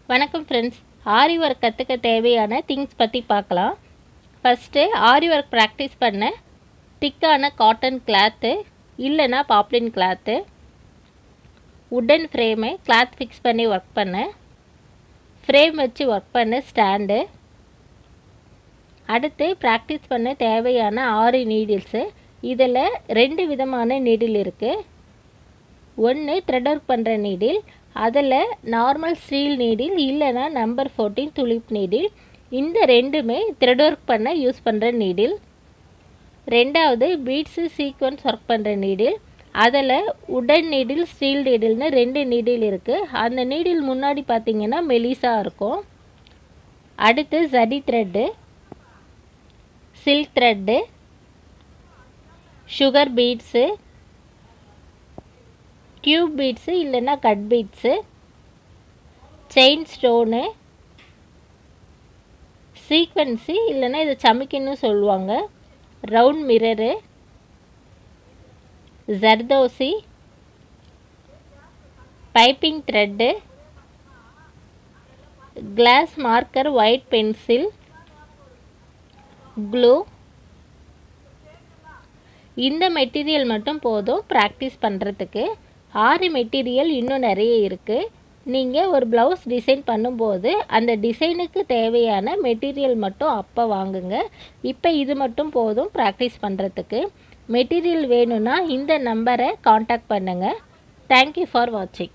வணக்கம் ஃப்ரெண்ட்ஸ். ஆரி ஒர்க் கற்றுக்க தேவையான திங்ஸ் பற்றி பார்க்கலாம். ஃபஸ்ட்டு ஆரி ஒர்க் ப்ராக்டிஸ் பண்ண திக்கான காட்டன் கிளாத்து இல்லைன்னா poplin cloth, wooden frame cloth fix பண்ணி ஒர்க் பண்ண, ஃப்ரேம் வச்சு ஒர்க் பண்ண ஸ்டாண்டு, அடுத்து ப்ராக்டிஸ் பண்ண தேவையான ஆரி நீடில்ஸு. இதில் 2 விதமான நீடில் இருக்குது. ஒன்று த்ரெட் ஒர்க் பண்ணுற நீடில், அதில் நார்மல் ஸ்டீல் நீடில் இல்லைனா நம்பர் 14 துலிப் நீடில். இந்த ரெண்டுமே த்ரெட் ஒர்க் பண்ண யூஸ் பண்ணுற நீடில். ரெண்டாவது பீட்ஸு சீக்வன்ஸ் ஒர்க் பண்ணுற நீடில், அதில் உடன் நீடில் ஸ்டீல் நீடில்னு 2 நீடில் இருக்குது. அந்த நீடில் முன்னாடி பார்த்திங்கன்னா மெலிசாக இருக்கும். அடுத்து zari thread, silk thread, sugar beads, cube beads இல்லைன்னா cut beads, chain stone, sequins இல்லைன்னா இதை சமிக்கின்னு சொல்லுவாங்க, round mirror, zardozi, piping thread, glass marker, white pencil, glue. இந்த மெட்டீரியல் மட்டும் போதும் ப்ராக்டிஸ் பண்ணுறதுக்கு. ஆரி மெட்டீரியல் இன்னும் நிறைய இருக்குது. நீங்கள் ஒரு ப்ளவுஸ் டிசைன் பண்ணும்போது அந்த டிசைனுக்கு தேவையான மெட்டீரியல் மட்டும் அப்போ வாங்குங்க. இப்போ இது மட்டும் போதும் ப்ராக்டிஸ் பண்ணுறதுக்கு. மெட்டீரியல் வேணும்னா இந்த நம்பரை காண்டாக்ட் பண்ணுங்கள். தேங்க்யூ ஃபார் வாட்சிங்.